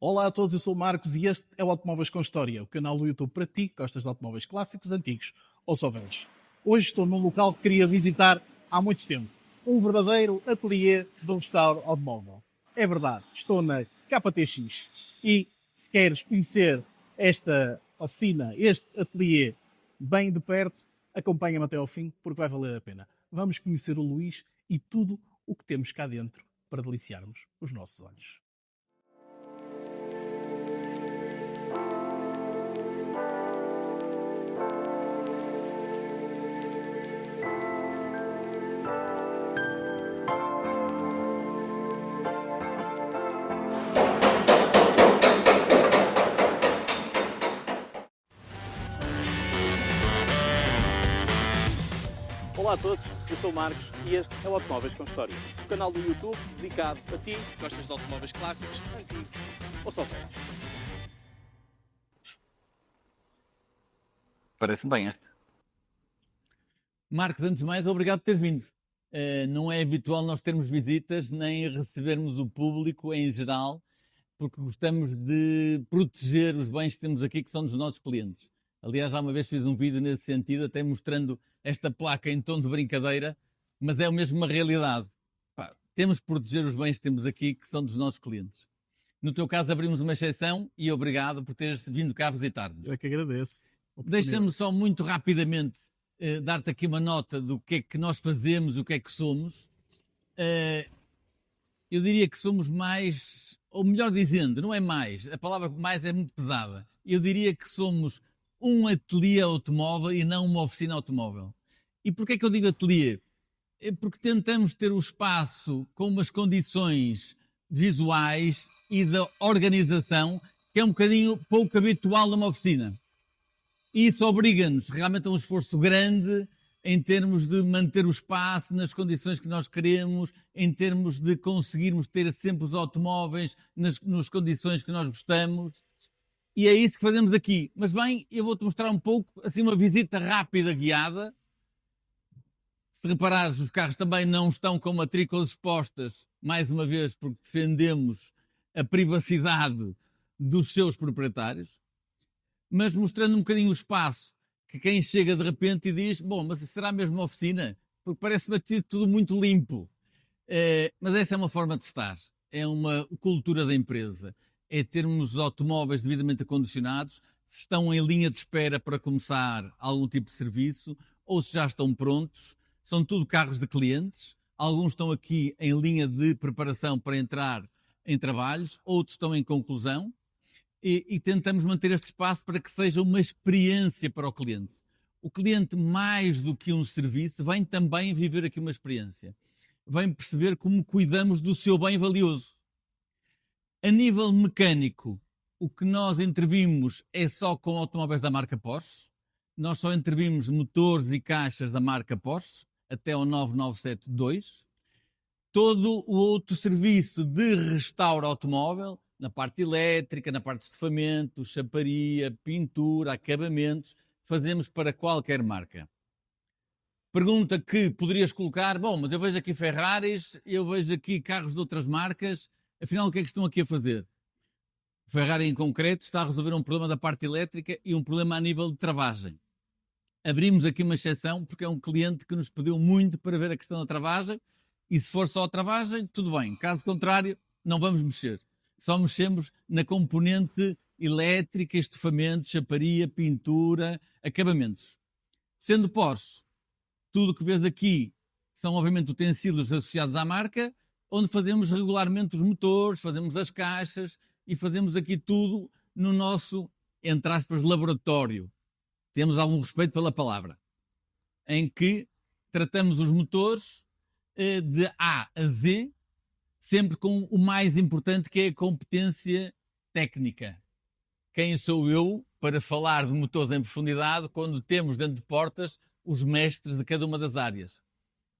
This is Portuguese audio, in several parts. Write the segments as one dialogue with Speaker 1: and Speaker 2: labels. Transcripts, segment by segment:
Speaker 1: Olá a todos, eu sou o Marcos e este é o Automóveis com História, o canal do YouTube para ti que gostas de automóveis clássicos, antigos ou só velhos. Hoje estou num local que queria visitar há muito tempo, um verdadeiro ateliê de restauro automóvel. É verdade, estou na KTX e se queres conhecer esta oficina, este ateliê bem de perto, acompanha-me até ao fim porque vai valer a pena. Vamos conhecer o Luís e tudo o que temos cá dentro para deliciarmos os nossos olhos. Olá a todos, eu sou o Marcos e este é o Automóveis com História, o canal do YouTube dedicado a ti que gostas de automóveis clássicos, antigos ou só velhos.
Speaker 2: Parece-me bem este.
Speaker 3: Marcos, antes de mais, obrigado por teres vindo. Não é habitual nós termos visitas nem recebermos o público em geral, porque gostamos de proteger os bens que temos aqui, que são dos nossos clientes. Aliás, já uma vez fiz um vídeo nesse sentido, até mostrando esta placa em tom de brincadeira, mas é mesmo uma realidade. Temos que proteger os bens que temos aqui, que são dos nossos clientes. No teu caso, abrimos uma exceção e obrigado por teres vindo cá visitar-nos.
Speaker 1: Eu é que agradeço.
Speaker 3: Deixa-me só muito rapidamente dar-te aqui uma nota do que é que nós fazemos, o que é que somos. Eu diria que somos mais, ou melhor dizendo, não é mais, a palavra mais é muito pesada. Eu diria que somos um ateliê automóvel e não uma oficina automóvel. E porquê é que eu digo ateliê? É porque tentamos ter o espaço com umas condições visuais e da organização que é um bocadinho pouco habitual numa oficina. E isso obriga-nos realmente a um esforço grande em termos de manter o espaço nas condições que nós queremos, em termos de conseguirmos ter sempre os automóveis nas condições que nós gostamos. E é isso que fazemos aqui. Mas bem, eu vou-te mostrar um pouco, assim, uma visita rápida, guiada. Se reparares, os carros também não estão com matrículas expostas, mais uma vez, porque defendemos a privacidade dos seus proprietários. Mas mostrando um bocadinho o espaço, que quem chega de repente e diz, bom, mas será mesmo uma oficina? Porque parece-me tudo muito limpo. Mas essa é uma forma de estar. É uma cultura da empresa. É termos os automóveis devidamente acondicionados, se estão em linha de espera para começar algum tipo de serviço, ou se já estão prontos. São tudo carros de clientes. Alguns estão aqui em linha de preparação para entrar em trabalhos, outros estão em conclusão. E tentamos manter este espaço para que seja uma experiência para o cliente. O cliente, mais do que um serviço, vem também viver aqui uma experiência. Vem perceber como cuidamos do seu bem valioso. A nível mecânico, o que nós intervimos é só com automóveis da marca Porsche. Nós só intervimos motores e caixas da marca Porsche, até o 9972. Todo o outro serviço de restauro automóvel, na parte elétrica, na parte de estufamento, chaparia, pintura, acabamentos, fazemos para qualquer marca. Pergunta que poderias colocar, bom, mas eu vejo aqui Ferraris, eu vejo aqui carros de outras marcas, afinal o que é que estão aqui a fazer? O Ferrari em concreto está a resolver um problema da parte elétrica e um problema a nível de travagem. Abrimos aqui uma exceção porque é um cliente que nos pediu muito para ver a questão da travagem e se for só a travagem, tudo bem. Caso contrário, não vamos mexer. Só mexemos na componente elétrica, estufamento, chaparia, pintura, acabamentos. Sendo Porsche, tudo o que vês aqui são obviamente utensílios associados à marca, onde fazemos regularmente os motores, fazemos as caixas e fazemos aqui tudo no nosso, entre aspas, laboratório. Temos algum respeito pela palavra. Em que tratamos os motores de A a Z, sempre com o mais importante, que é a competência técnica. Quem sou eu para falar de motores em profundidade quando temos dentro de portas os mestres de cada uma das áreas?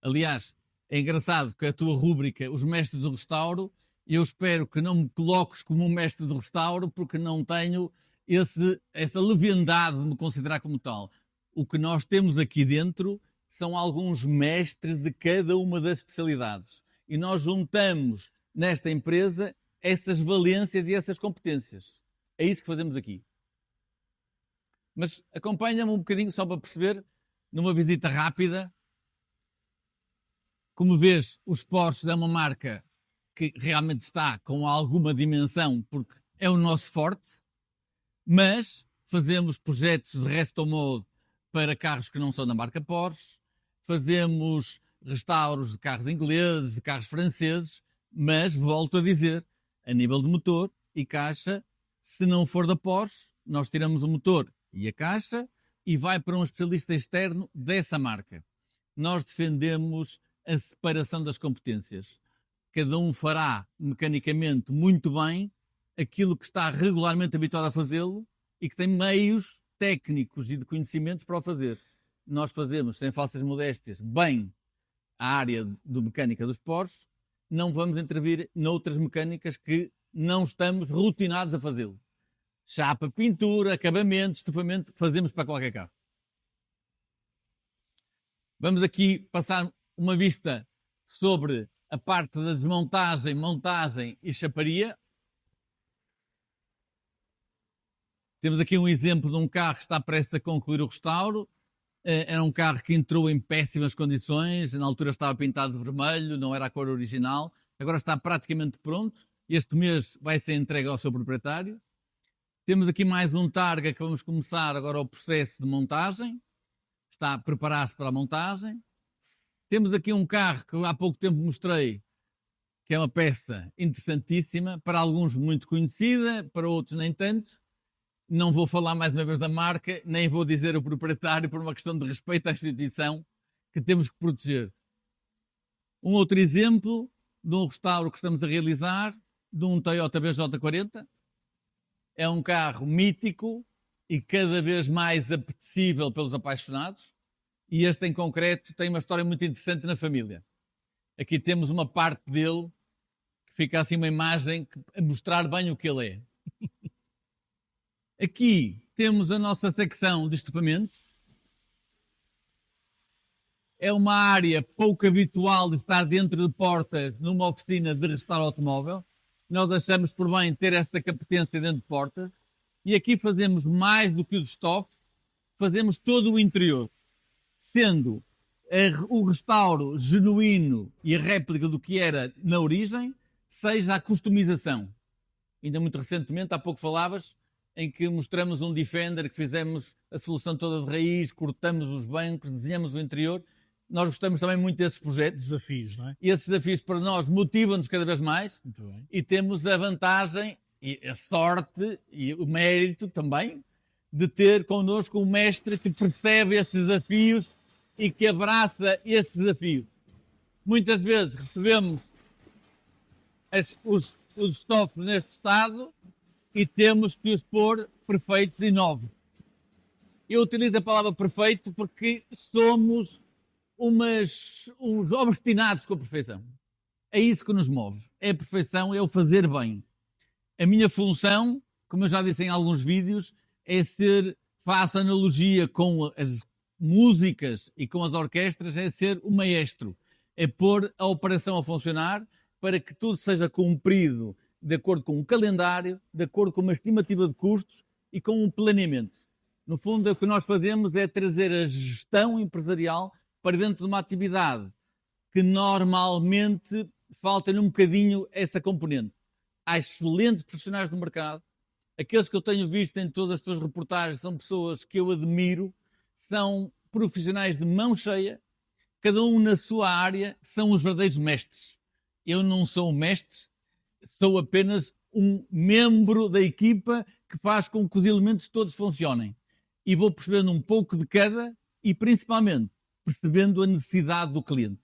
Speaker 3: Aliás, é engraçado que a tua rúbrica, os mestres do restauro, eu espero que não me coloques como um mestre do restauro, porque não tenho essa leviandade de me considerar como tal. O que nós temos aqui dentro são alguns mestres de cada uma das especialidades. E nós juntamos nesta empresa essas valências e essas competências. É isso que fazemos aqui. Mas acompanha-me um bocadinho só para perceber, numa visita rápida. Como vês, os Porsche é uma marca que realmente está com alguma dimensão, porque é o nosso forte, mas fazemos projetos de resto mode para carros que não são da marca Porsche, fazemos restauros de carros ingleses, de carros franceses, mas, volto a dizer, a nível de motor e caixa, se não for da Porsche, nós tiramos o motor e a caixa e vai para um especialista externo dessa marca. Nós defendemos a separação das competências. Cada um fará mecanicamente muito bem aquilo que está regularmente habituado a fazê-lo e que tem meios técnicos e de conhecimentos para o fazer. Nós fazemos, sem falsas modéstias, bem a área de mecânica dos Porsche, não vamos intervir noutras mecânicas que não estamos rotinados a fazê-lo. Chapa, pintura, acabamento, estofamento, fazemos para qualquer carro. Vamos aqui passar uma vista sobre a parte da desmontagem, montagem e chaparia. Temos aqui um exemplo de um carro que está prestes a concluir o restauro. Era um carro que entrou em péssimas condições, na altura estava pintado de vermelho, não era a cor original, agora está praticamente pronto. Este mês vai ser entregue ao seu proprietário. Temos aqui mais um Targa que vamos começar agora o processo de montagem. Está a preparar-se para a montagem. Temos aqui um carro que há pouco tempo mostrei, que é uma peça interessantíssima, para alguns muito conhecida, para outros nem tanto. Não vou falar mais uma vez da marca, nem vou dizer o proprietário por uma questão de respeito à instituição que temos que proteger. Um outro exemplo de um restauro que estamos a realizar, de um Toyota BJ40. É um carro mítico e cada vez mais apetecível pelos apaixonados. E este em concreto tem uma história muito interessante na família. Aqui temos uma parte dele que fica assim uma imagem a mostrar bem o que ele é. Aqui temos a nossa secção de estofamento. É uma área pouco habitual de estar dentro de portas numa oficina de restauro automóvel. Nós achamos por bem ter esta competência dentro de portas. E aqui fazemos mais do que os estofos, fazemos todo o interior. Sendo o restauro genuíno e a réplica do que era na origem, seja a customização. Ainda muito recentemente, há pouco falavas, em que mostramos um Defender, que fizemos a solução toda de raiz, cortamos os bancos, desenhamos o interior. Nós gostamos também muito desses projetos.
Speaker 1: Desafios, não é?
Speaker 3: E esses desafios para nós motivam-nos cada vez mais.
Speaker 1: Muito bem.
Speaker 3: E temos a vantagem, e a sorte, e o mérito também, de ter connosco um mestre que percebe esses desafios e que abraça esses desafios. Muitas vezes recebemos os estofos neste estado e temos que os pôr perfeitos e novos. Eu utilizo a palavra perfeito porque somos uns obstinados com a perfeição. É isso que nos move. É a perfeição, é o fazer bem. A minha função, como eu já disse em alguns vídeos, é faço analogia com as músicas e com as orquestras, é ser o maestro. É pôr a operação a funcionar para que tudo seja cumprido de acordo com um calendário, de acordo com uma estimativa de custos e com um planeamento. No fundo, o que nós fazemos é trazer a gestão empresarial para dentro de uma atividade que normalmente falta-lhe um bocadinho essa componente. Há excelentes profissionais do mercado. Aqueles que eu tenho visto em todas as tuas reportagens são pessoas que eu admiro, são profissionais de mão cheia, cada um na sua área, são os verdadeiros mestres. Eu não sou um mestre, sou apenas um membro da equipa que faz com que os elementos todos funcionem. E vou percebendo um pouco de cada e, principalmente, percebendo a necessidade do cliente.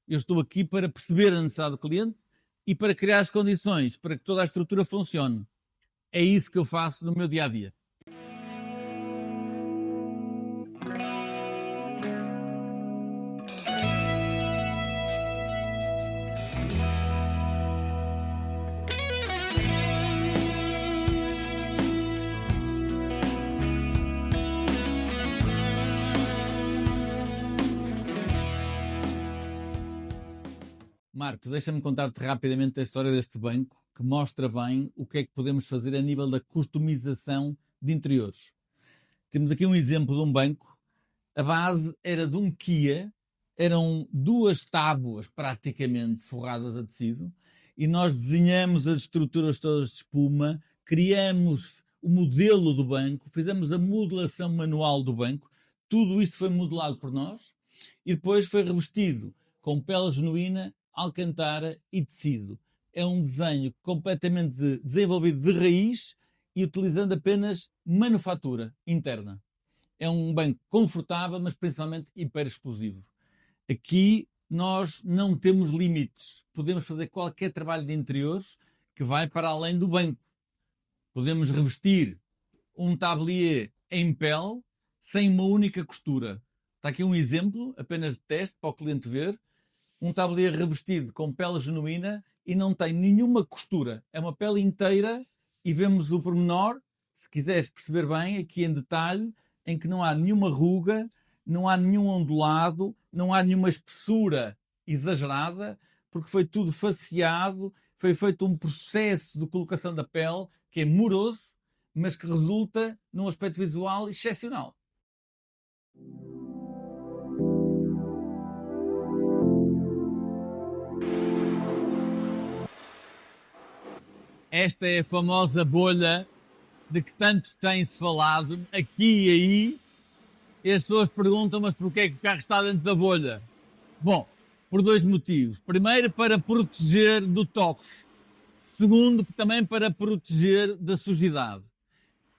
Speaker 3: Eu estou aqui para perceber a necessidade do cliente e para criar as condições para que toda a estrutura funcione. É isso que eu faço no meu dia-a-dia. Marcos, deixa-me contar-te rapidamente a história deste banco, que mostra bem o que é que podemos fazer a nível da customização de interiores. Temos aqui um exemplo de um banco. A base era de um Kia, eram 2 tábuas praticamente forradas a tecido, e nós desenhamos as estruturas todas de espuma, criamos o modelo do banco, fizemos a modelação manual do banco, tudo isto foi modelado por nós, e depois foi revestido com pele genuína, alcantara e tecido. É um desenho completamente desenvolvido de raiz e utilizando apenas manufatura interna. É um banco confortável, mas principalmente hiper exclusivo. Aqui nós não temos limites. Podemos fazer qualquer trabalho de interiores que vai para além do banco. Podemos revestir um tablier em pele sem uma única costura. Está aqui um exemplo, apenas de teste, para o cliente ver. Um tablier revestido com pele genuína e não tem nenhuma costura. É uma pele inteira e vemos o pormenor, se quiseres perceber bem, aqui em detalhe, em que não há nenhuma ruga, não há nenhum ondulado, não há nenhuma espessura exagerada, porque foi tudo faceado, foi feito um processo de colocação da pele que é moroso, mas que resulta num aspecto visual excepcional. Esta é a famosa bolha de que tanto tem-se falado aqui e aí, e as pessoas perguntam, mas porquê é que o carro está dentro da bolha? Bom, por 2 motivos. Primeiro, para proteger do toque. Segundo, também para proteger da sujidade.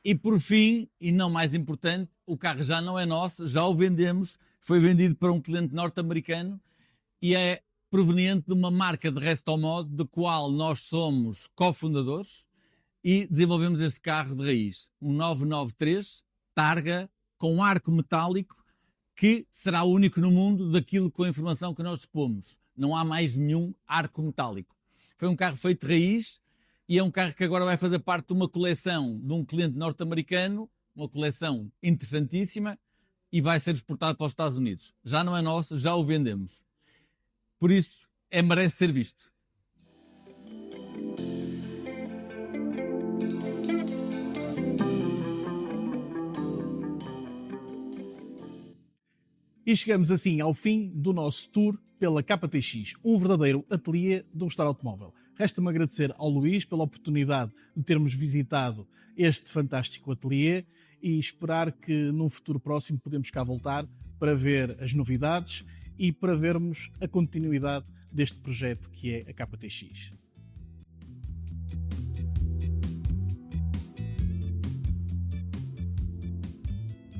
Speaker 3: E por fim, e não mais importante, o carro já não é nosso, já o vendemos, foi vendido para um cliente norte-americano e é proveniente de uma marca de Restomod, de qual nós somos cofundadores, e desenvolvemos este carro de raiz, um 993 Targa com arco metálico, que será o único no mundo daquilo com a informação que nós dispomos. Não há mais nenhum arco metálico. Foi um carro feito de raiz e é um carro que agora vai fazer parte de uma coleção de um cliente norte-americano, uma coleção interessantíssima, e vai ser exportado para os Estados Unidos. Já não é nosso, já o vendemos. Por isso, merece ser visto.
Speaker 1: E chegamos assim ao fim do nosso tour pela KTX, um verdadeiro ateliê do restauro automóvel. Resta-me agradecer ao Luís pela oportunidade de termos visitado este fantástico ateliê e esperar que num futuro próximo podemos cá voltar para ver as novidades e para vermos a continuidade deste projeto que é a KTX.